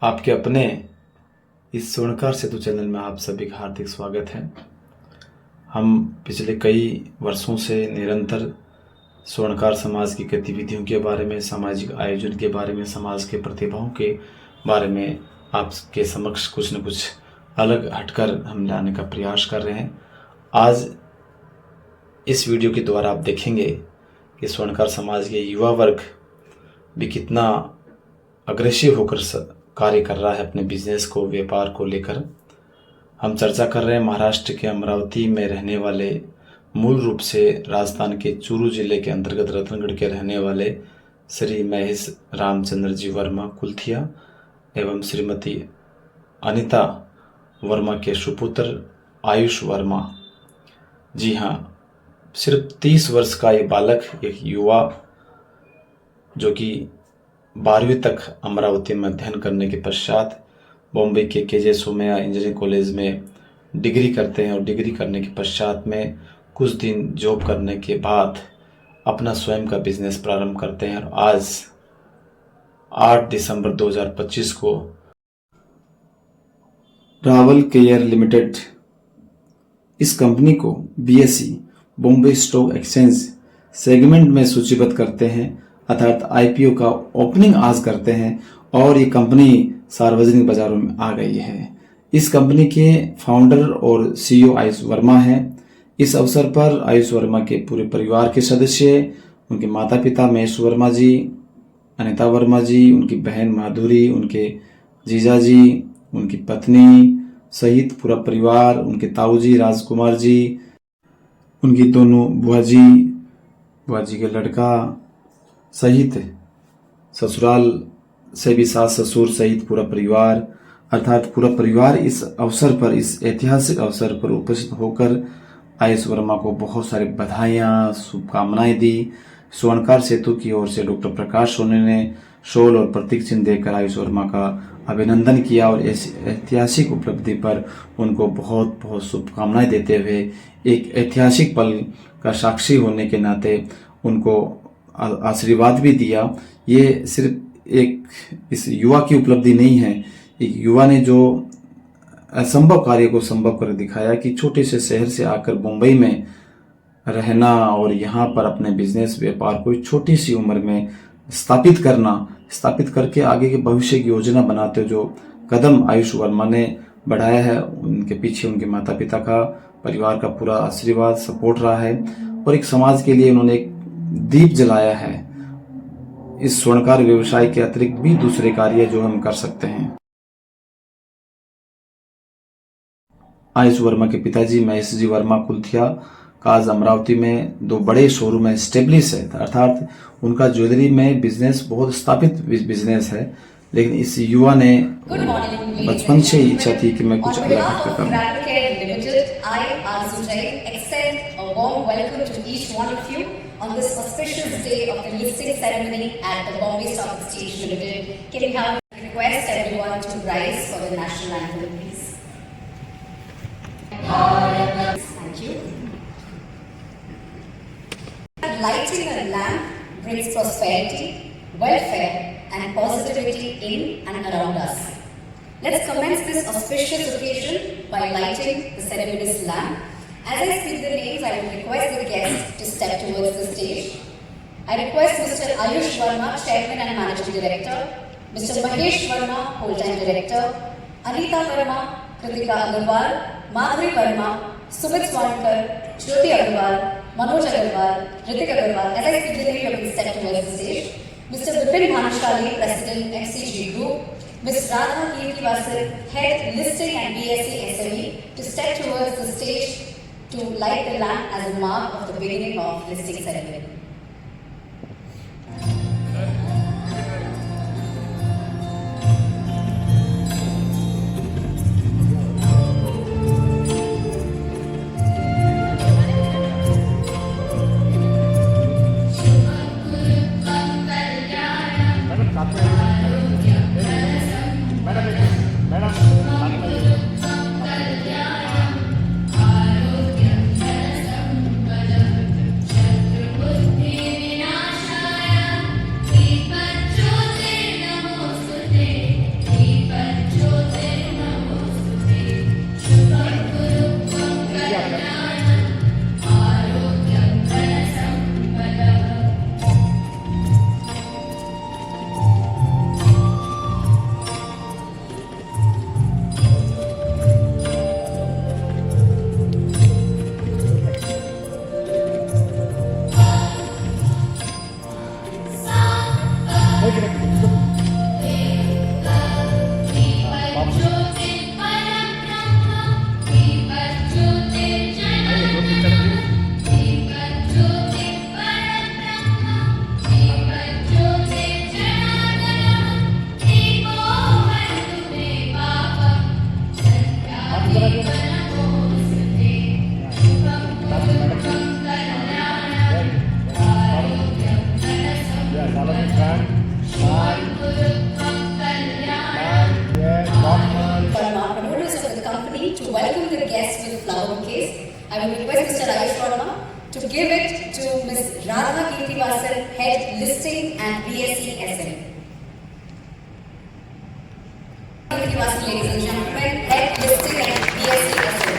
आपके अपने इस स्वर्णकार सेतु चैनल में आप सभी का हार्दिक स्वागत है। हम पिछले कई वर्षों से निरंतर स्वर्णकार समाज की गतिविधियों के बारे में, सामाजिक आयोजन के बारे में, समाज के प्रतिभाओं के बारे में आपके समक्ष कुछ न कुछ अलग हटकर हम लाने का प्रयास कर रहे हैं। आज इस वीडियो के द्वारा आप देखेंगे कि स्वर्णकार समाज के युवा वर्ग भी कितना अग्रेसिव होकर कार्य कर रहा है अपने बिजनेस को, व्यापार को लेकर। हम चर्चा कर रहे हैं महाराष्ट्र के अमरावती में रहने वाले, मूल रूप से राजस्थान के चूरू जिले के अंतर्गत रतनगढ़ के रहने वाले श्री महेश रामचंद्र जी वर्मा कुलथिया एवं श्रीमती अनिता वर्मा के सुपुत्र आयुष वर्मा। जी हाँ, सिर्फ 30 वर्ष का ये बालक, एक युवा जो कि 12वीं तक अमरावती में अध्ययन करने के पश्चात बॉम्बे के के.जे. सोमैया इंजीनियरिंग कॉलेज में डिग्री करते हैं और डिग्री करने के पश्चात में कुछ दिन जॉब करने के बाद अपना स्वयं का बिजनेस प्रारंभ करते हैं। और आज 8 दिसंबर 2025 को रावल केयर लिमिटेड इस कंपनी को BSE Bombay stock exchange segment में सूचीबद्ध करते हैं, अर्थात IPO का ओपनिंग आज करते हैं और ये कंपनी सार्वजनिक बाजारों में आ गई है। इस कंपनी के फाउंडर और CEO आयुष वर्मा हैं। इस अवसर पर आयुष वर्मा के पूरे परिवार के सदस्य, उनके माता पिता महेश वर्मा जी, अनिता वर्मा जी, उनकी बहन माधुरी, उनके जीजा जी, उनकी पत्नी सहित पूरा परिवार, उनके ताऊ जी राजकुमार जी, उनकी दोनों बुआ जी के लड़का सहित ससुराल से भी सास ससुर सहित पूरा परिवार, अर्थात पूरा परिवार इस अवसर पर, इस ऐतिहासिक अवसर पर उपस्थित होकर आयुष वर्मा को बहुत सारी बधाइयाँ, शुभकामनाएं दी। स्वर्णकार सेतु की ओर से डॉक्टर प्रकाश सोनी ने शॉल और प्रतीक चिन्ह देकर आयुष वर्मा का अभिनंदन किया और इस ऐतिहासिक उपलब्धि पर उनको बहुत बहुत शुभकामनाएं देते हुए एक ऐतिहासिक पल का साक्षी होने के नाते उनको आशीर्वाद भी दिया। ये सिर्फ एक इस युवा की उपलब्धि नहीं है, एक युवा ने जो असंभव कार्य को संभव कर दिखाया कि छोटे से शहर से आकर मुंबई में रहना और यहाँ पर अपने बिजनेस व्यापार को छोटी सी उम्र में स्थापित करके आगे के भविष्य की योजना बनाते जो कदम आयुष वर्मा ने बढ़ाया है, उनके पीछे उनके माता पिता का, परिवार का पूरा आशीर्वाद, सपोर्ट रहा है और एक समाज के लिए उन्होंने एक दीप जलाया है। इस स्वर्णकार व्यवसाय के अतिरिक्त भी दूसरे कार्य जो हम कर सकते हैं। आयुष वर्मा के पिताजी महेश जी वर्मा कुलथिया का आज अमरावती में 2 बड़े शोरूम में स्टेब्लिश है, अर्थात उनका ज्वेलरी में बिजनेस बहुत स्थापित बिजनेस है। लेकिन इस युवा ने बचपन से ही इच्छा थी कि मैं कुछ अलग हटकर करूं। On this auspicious day of the listing ceremony at the Bombay Stock Exchange Limited, can we have request everyone to rise for the national anthem, please? Thank you. Lighting a lamp brings prosperity, welfare, and positivity in and around us. Let's commence this auspicious occasion by lighting the ceremony's lamp. As I speak the names, I will request the guests to step towards the stage. I request Mr. Ayush Verma, Chairman and Managing Director, Mr. Mahesh Verma, Whole-Time Director, Anita Verma, Kritika Agarwal, Madhuri Verma, Sumit Swankar, Jyoti Agarwal, Manoj Agarwal, Ritik Agarwal. As I speak the name, you can step towards the stage. Mr. Vipin Bhanashali, President, FCG Group, Ms. Radha Kirtivasan, Head Listing and BSE SME, to step towards the stage to light the lamp as a mark of the beginning of listing ceremony. I will request Mr. Ayush Verma to give it to Ms. Radha Kirtivasan, Head Listing and BSc SM. Kirtivasan, ladies and gentlemen, Head Listing and BSc SM.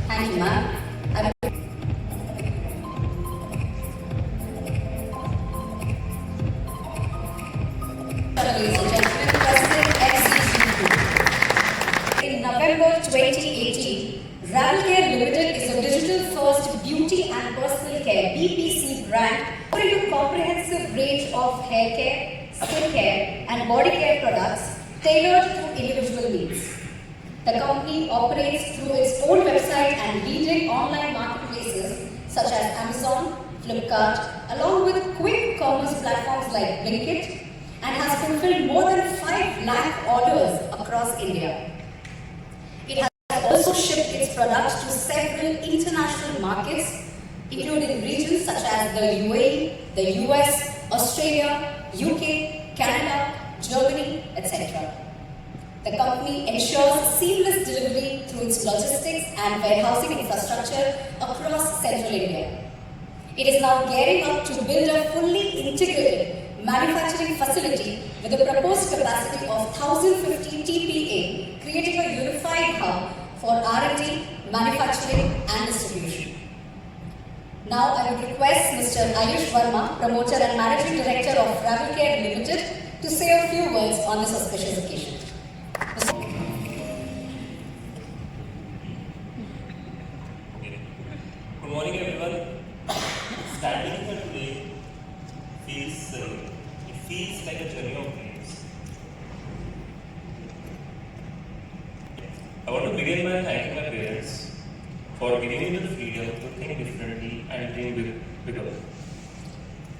Thank you, ma'am. Ladies and gentlemen, President FCG. In November 2018, Ravelcare Limited is a digital-first beauty and personal care (BPC) brand offering a comprehensive range of hair care, skin care, and body care products tailored to individual needs. The company operates through its own website and leading online marketplaces such as Amazon, Flipkart, along with quick commerce platforms like Blinkit, and has fulfilled more than 5 lakh orders across India. It has also shipped its products to several international markets, including regions such as the UAE, the US, Australia, UK, Canada, Germany, etc. The company ensures seamless delivery through its logistics and warehousing infrastructure across central India. It is now gearing up to build a fully integrated manufacturing facility with a proposed capacity of 1,050 TPA, creating a unified hub for R&D, manufacturing and distribution. Now I would request Mr. Ayush Verma, Promoter and Managing Director of Ravelcare Limited, to say a few words on this auspicious occasion. Good morning, everyone. Standing here today feels like a journey of dreams. I want to begin by thanking my parents for giving me the freedom to think differently and dream bigger.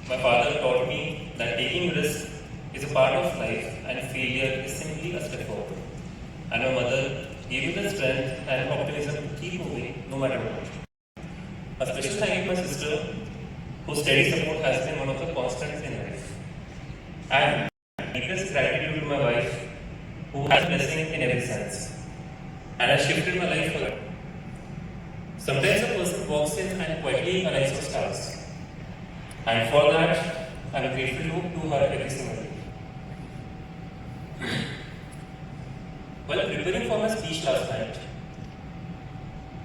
My father taught me that taking risks is a part of life and failure is simply a step forward. And my mother gave me the strength and optimism to keep moving no matter what. A special thank you to my sister, whose steady support has been one of the constants in life. And deepest gratitude to my wife, who has blessing in every sense, and has shifted my life forever. Sometimes a person walks in and quietly aligns for stars, and for that, I am grateful to her every single day. While preparing for my speech last night,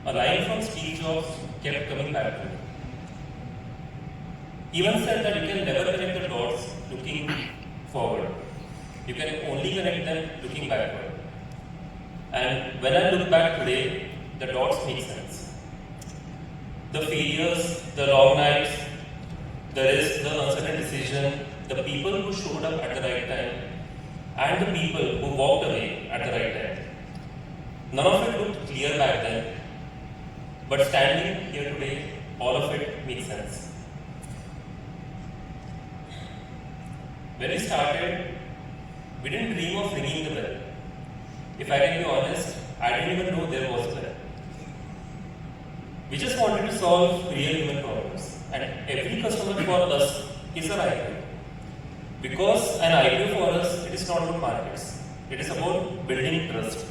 a line from Steve Jobs kept coming back to me. He once said that you can never connect the dots looking forward. You can only connect them looking backward. And when I look back today, the dots make sense. The failures, the long nights, the risk, the uncertain decision, the people who showed up at the right time, and the people who walked away at the right time. None of it looked clear back then, but standing here today, all of it makes sense. When we started, we didn't dream of ringing the bell. If I can be honest, I didn't even know there was a bell. We just wanted to solve real human problems, and every customer for us is an IPO. Because an IPO for us, it is not about markets. It is about building trust.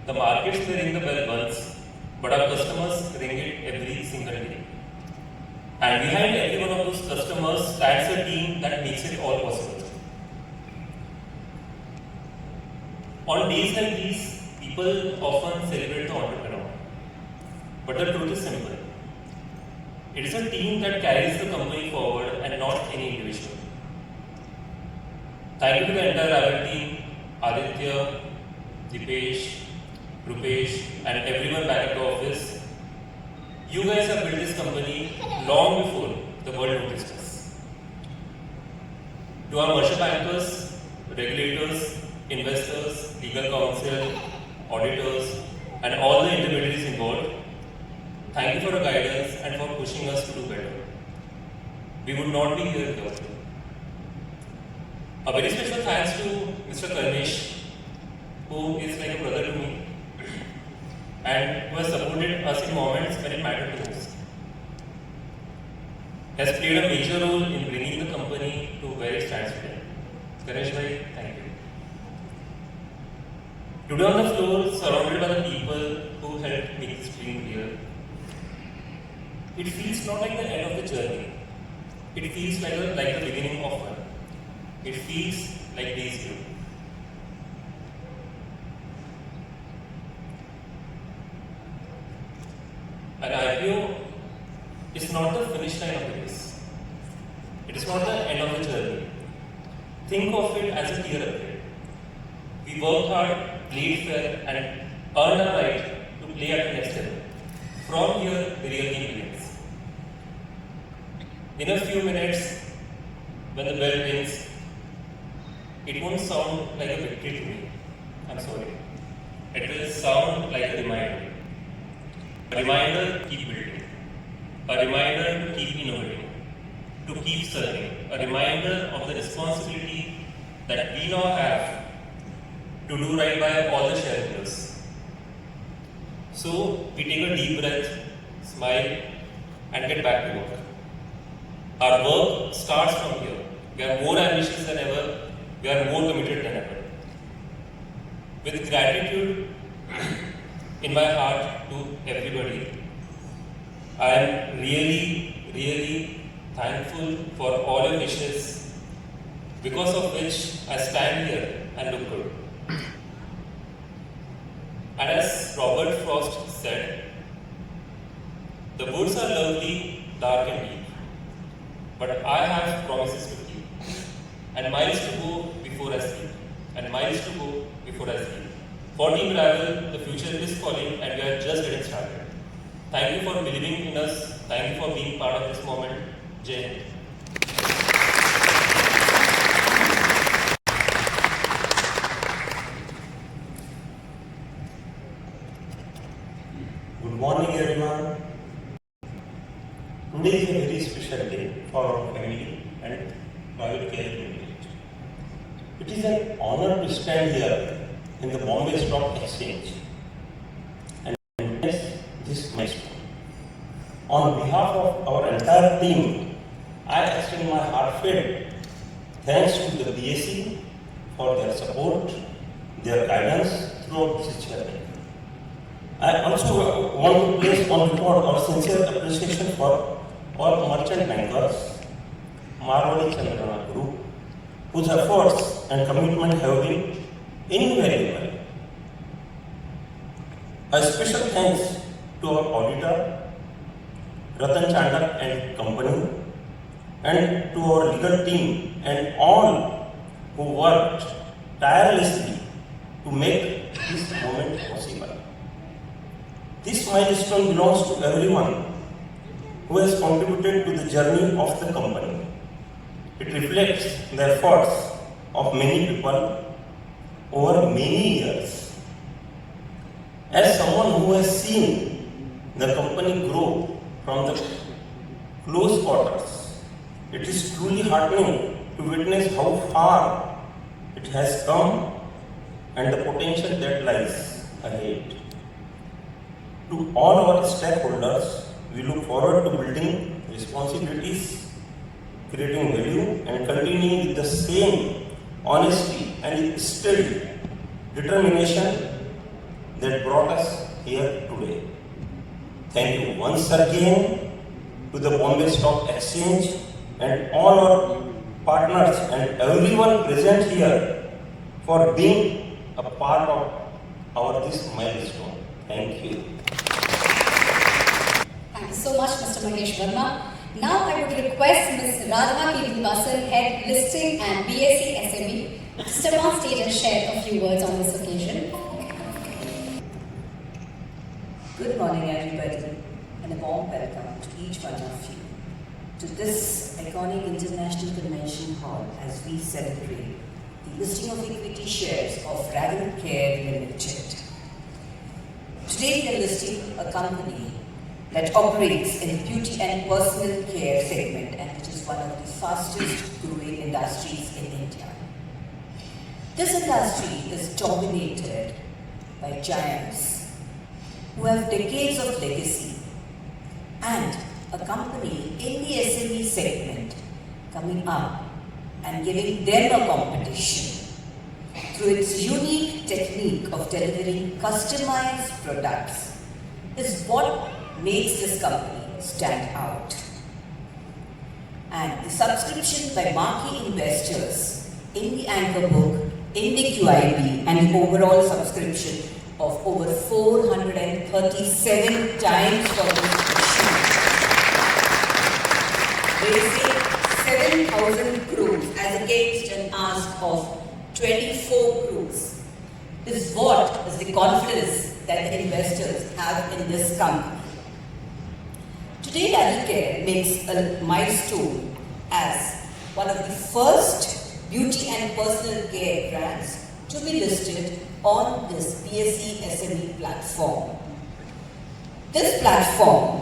The markets may ring the bell once, but our customers ring it every single day. And behind every one of those customers stands a team that makes it all possible. On days like these, people often celebrate the entrepreneur. But the truth is simple. It is a team that carries the company forward and not any individual. Thank you to the entire Ravel team, Aditya, Dipesh, Rupesh, and everyone back at the office. You guys have built this company long before the world noticed us. To our merchant bankers, regulators, investors, legal counsel, auditors, and all the intermediaries involved, thank you for your guidance and for pushing us to do better. We would not be here without you. A very special thanks to Mr. Karmesh, who is like a brother to me, and who has supported us in moments when it mattered the most. Has played a major role in bringing the company to where it stands today. Ganesh bhai, thank you. Today on the floor, surrounded by the people who helped make this dream real, it feels not like the end of the journey. It feels like the beginning of one. It feels like day zero. An IPO is not the finish line of the race. It is not the end of the journey. Think of it as a tier upgrade. We work hard, played fair, and earn our right to play at the next level. From here, the real game begins. In a few minutes, when the bell rings, it won't sound like a victory to me. I'm sorry. It will sound like a reminder. A reminder to keep building. A reminder to keep innovating. To keep serving. A reminder of the responsibility that we now have to do right by all the shareholders. So we take a deep breath, smile, and get back to work. Our work starts from here. We are more ambitious than ever. We are more committed than ever. With gratitude in my heart to everybody, I am really thankful for all your wishes, because of which I stand here and look good. And as Robert Frost said, the woods are lovely, dark and deep, but I have promises to keep, and miles to go before I sleep, and miles to go before I sleep. For Team Ravel, the future is calling, and we are just getting started. Thank you for believing in us. Thank you for being part of this moment. Jai Hind. Good morning, everyone. Today is a very special day for our family and Private Care Limited. It is an honor to stand here in the Bombay Stock Exchange and witness this milestone. On behalf of our entire team, I extend my heartfelt thanks to the BSE for their support, their guidance throughout this journey. I also want to place on record our sincere appreciation for all merchant bankers, Marwari Chandrana Group, whose efforts and commitment have been invaluable. A special thanks to our auditor, Ratan Chandak and Company, and to our legal team and all who worked tirelessly to make this moment possible. This milestone belongs to everyone who has contributed to the journey of the company. It reflects the efforts of many people over many years. As someone who has seen the company grow from the close quarters, it is truly heartening to witness how far it has come and the potential that lies ahead. To all our stakeholders, we look forward to building responsibilities, creating value, and continuing with the same honesty and steady determination that brought us here today. Thank you once again to the Bombay Stock Exchange and all our partners and everyone present here for being a part of this milestone. Thank you. Thank you so much, Mr. Mahesh Verma. Now I would request Ms. Radha Kirtivasan, Head Listing and BSE SME, to step on stage and share a few words on this occasion. Good morning, everybody, and a warm welcome to each one of you to this iconic International Convention Hall as we celebrate the listing of equity shares of Ravel Care Limited. Today we are listing a company that operates in the beauty and personal care segment and which is one of the fastest growing industries in India. This industry is dominated by giants who have decades of legacy and a company in the SME segment coming up and giving them a competition. through its unique technique of delivering customized products, is what makes this company stand out. And the subscription by marquee investors in the anchor book, in the QIB, and the overall subscription of over 437 times for this issue, raising 7,000 crores as against an ask of 24 crores, is what is the confidence that the investors have in this company. Today, Lavicare makes a milestone as one of the first beauty and personal care brands to be listed on this BSE SME platform. This platform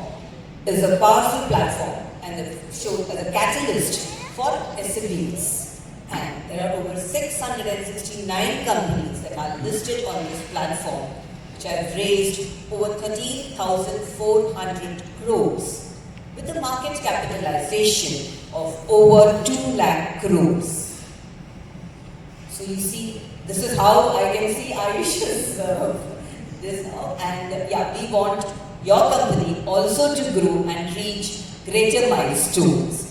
is a powerful platform and it shows as a catalyst for SMEs. And there are over 669 companies that are listed on this platform, which have raised over 13,400 crores with a market capitalization of over 2 lakh crores. So you see, this is how I can see Ayush's this now. And we want your company also to grow and reach greater milestones.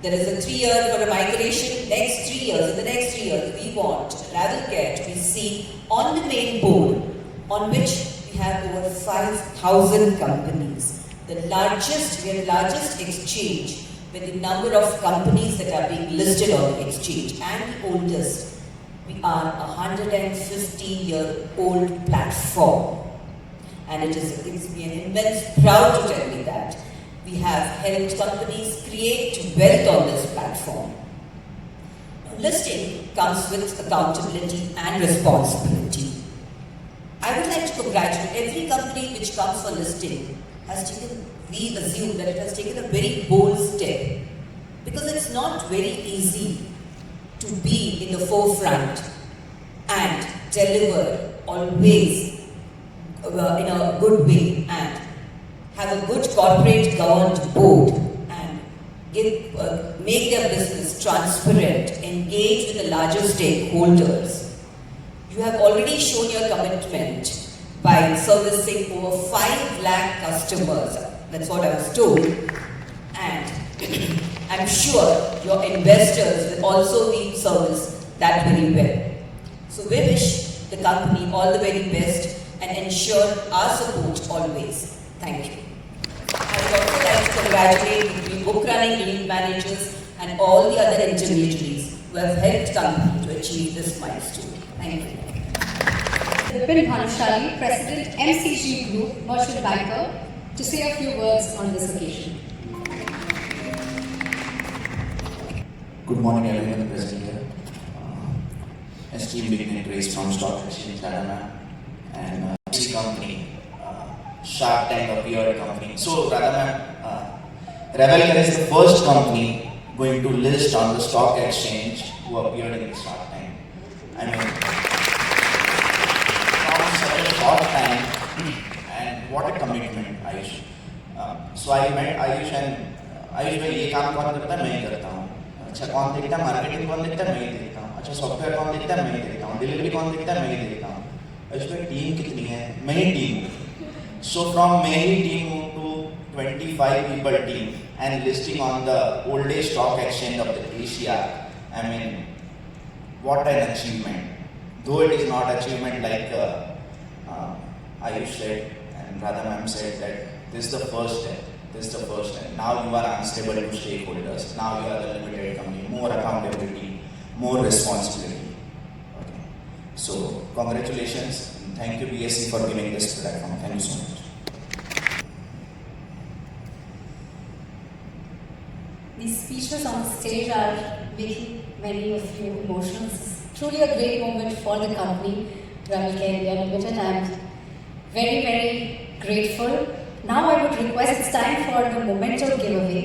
There is a 3-year for a migration. In the next 3 years, we want Lavicare to be seen on the main board, on which we have over 5,000 companies. We are the largest exchange with the number of companies that are being listed on the exchange, and the oldest. We are a 150-year-old platform, and it gives me an immense proud to tell me that we have helped companies create wealth on this platform. Listing comes with accountability and responsibility. I would like to congratulate every company which comes for listing. We assume that it has taken a very bold step, because it's not very easy to be in the forefront and deliver always in a good way and have a good corporate governed board and make their business transparent, engage with the larger stakeholders. You have already shown your commitment by servicing over 5 lakh customers. That's what I was told. And I'm sure your investors will also be serviced that very well. So we wish the company all the very best and ensure our support always. Thank you. I would also like to congratulate the book running lead managers and all the other intermediaries who have helped company to achieve this milestone. Thank you. Vipin Bhanushali, President MCG Group, Merchant Banker, to say a few words on this occasion. Good morning, everyone present here. Esteemed dignitaries from Stock Exchange, Radha and this company, Shark Tank appeared company. So, Radha Ravicare is the first company going to list on the stock exchange who appeared in the Shark Tank. I mean, from such a short time, and what a commitment, Ayush. So I met Ayush and Ayush भाई ये काम कौन करता है मैं ही करता हूँ. अच्छा कौन देखता है मार्केटिंग कौन देखता है मैं ही देखता हूँ. अच्छा सॉफ्टवेयर कौन देखता है मैं ही देखता हूँ. डिलीवरी कौन देखता है मैं ही देखता हूँ. Ayush भाई टीम कितनी है मैं ही team. So from Mary team moved to 25 people team and listing on the oldest stock exchange of the Asia. I mean, what an achievement. Though it is not achievement like Ayush said and Radha ma'am said that this is the first step. This is the first step. Now you are answerable to stakeholders. Now you are the limited company. More accountability, more responsibility. Okay. So congratulations. Thank you BSE for giving this platform. Thank you so much. These speeches on the stage are making many of you emotional. It's truly a great moment for the company, Ravicare India Limited. I'm very, very grateful. Now I would request, it's time for the memento giveaway.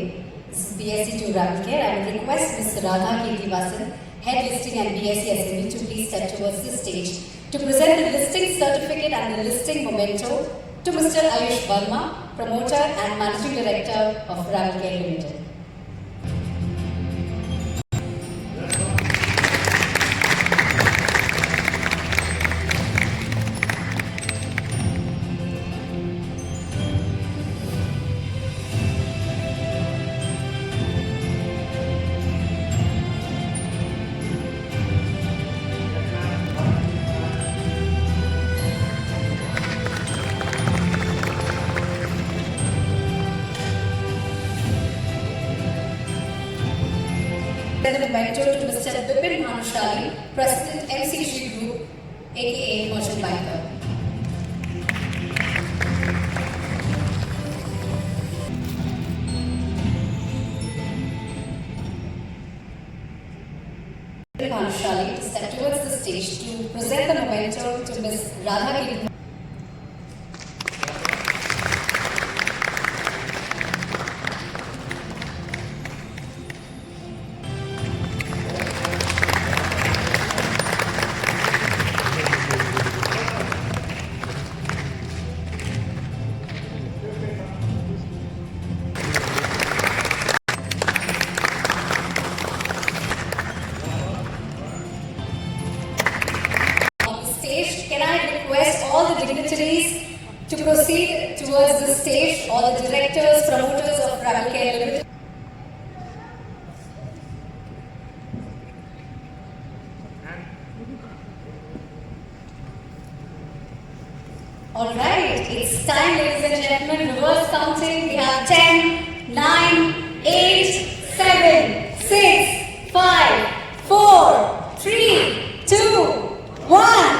This is BSE to Ravicare. I would request Ms. Radha Kirtivasan, Head Listing and BSE SME, to please step towards the stage to present the listing certificate and the listing memento to Mr. Ayush Verma, Promoter and Managing Director of Ravicare Limited. the memento to Mr. Vipin Bhanushali, President MCG Group, aka Merchant Banker. Bhanushali to step towards the stage to present the memento to Ms. Radha Giri. Can I request all the dignitaries to proceed towards the stage, all the directors, promoters of Travelcare Limited. Alright, it's time, ladies and gentlemen, reverse counting. We have 10, 9, 8, 7, 6, 5, 4, 3, 2, 1.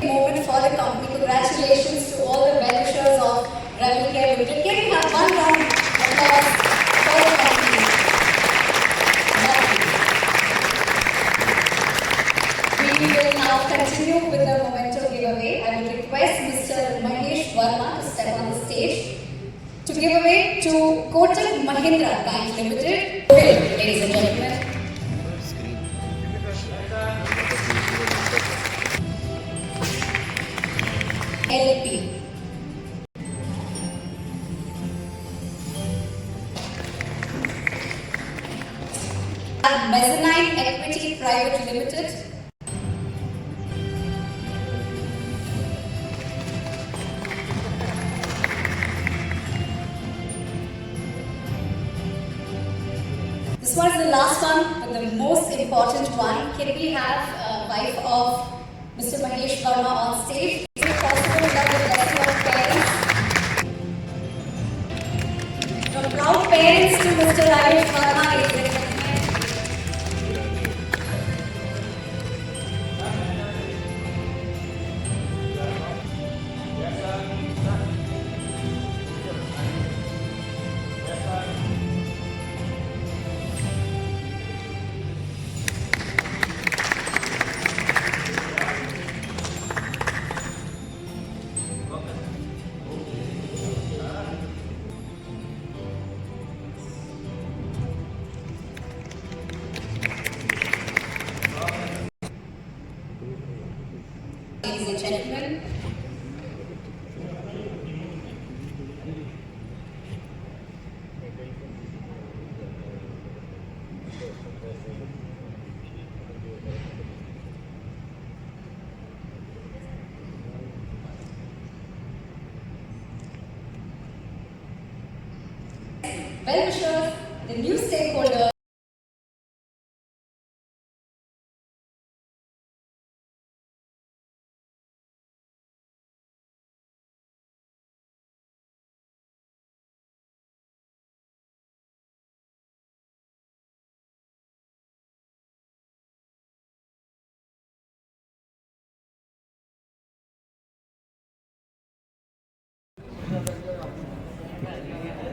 Moment for the company. Congratulations to all the well-wishers of Travelcare Limited. Can we have one round of applause for the company? We will now continue with the memento giveaway. I will request Mr. Mahesh Verma to step on the stage to give away to Kotak Mahindra Bank Limited. Ladies and gentlemen. LP. Mezzanine Equity Private Limited. This one is the last one, but the most important one. Can we have wife of Mr. Mahesh Verma on stage? Is it possible to have the blessing of parents? From proud parents to Mr. Mahesh Verma, ladies and gentlemen. gentlemen, well-wishers, the new stakeholders,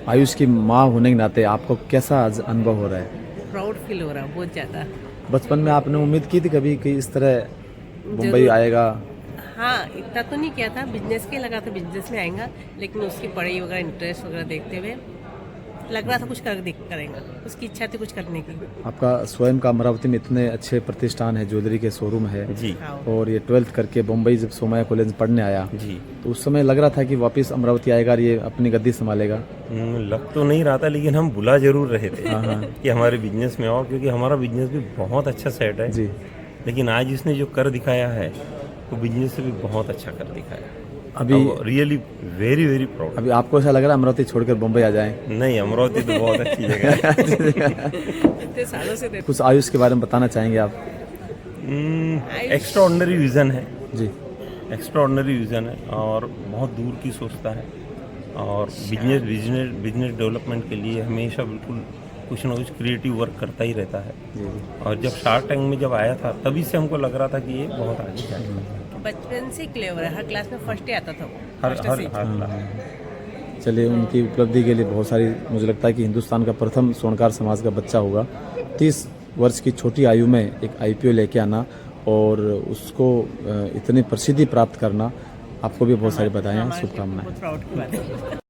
Ayush की माँ होने के नाते आपको कैसा आज अनुभव हो रहा है? प्राउड फील हो रहा है बहुत ज़्यादा। बचपन में आपने उम्मीद की थी कभी कि इस तरह मुंबई जरूर। आएगा? हाँ, इतना तो नहीं किया था, बिजनेस के लगा था बिजनेस में आएगा, लेकिन उसकी पढ़ाई वगैरह इंटरेस्ट वगैरह देखते हुए लग रहा था कुछ करेगा, उसकी इच्छा थी कुछ करने की। आपका स्वयं का अमरावती में इतने अच्छे प्रतिष्ठान है, ज्वेलरी के शोरूम है जी और ये 12th करके बम्बई जब सोमाया कॉलेज पढ़ने आया जी। तो उस समय लग रहा था कि वापस अमरावती आएगा और ये अपनी गद्दी संभालेगा। लग तो नहीं रहा था, लेकिन हम बुला जरूर रहे थे हाँ। कि हमारे बिजनेस में आओ, क्योंकि हमारा बिजनेस भी बहुत अच्छा सेट है जी। लेकिन आज इसने जो कर दिखाया है वो बिजनेस से भी बहुत अच्छा कर दिखाया। अभी रियली वेरी वेरी प्राउड। अभी आपको ऐसा लग रहा है अमरावती छोड़कर बम्बई आ जाएं? नहीं, अमरावती तो बहुत अच्छी जगह है। इतने सालों से कुछ आयुष के बारे में बताना चाहेंगे आप? एक्स्ट्रा ऑर्डिनरी विजन है जी। एक्स्ट्रा ऑर्डिनरी विजन है और बहुत दूर की सोचता है और बिजनेस डेवलपमेंट के लिए हमेशा बिल्कुल कुछ ना कुछ क्रिएटिव वर्क करता ही रहता है। जी। और जब शार्क टैंक में जब आया था तभी से हमको लग रहा था कि ये बहुत आगे जाएगा। बचपन से क्लेवर है, हर क्लास में फर्स्ट ही आता था वो। हर फर्स्ट हर से। हर चलिए, उनकी उपलब्धि के लिए बहुत सारी, मुझे लगता है कि हिंदुस्तान का प्रथम स्वर्णकार समाज का बच्चा होगा। 30 वर्ष की छोटी आयु में एक IPO लेके आना और उसको इतनी प्रसिद्धि प्राप्त करना, आपको भी बहुत सारी बधाइयाँ, हमारे लिए शुभकामनाएं। बहुत प्राउड की बात है।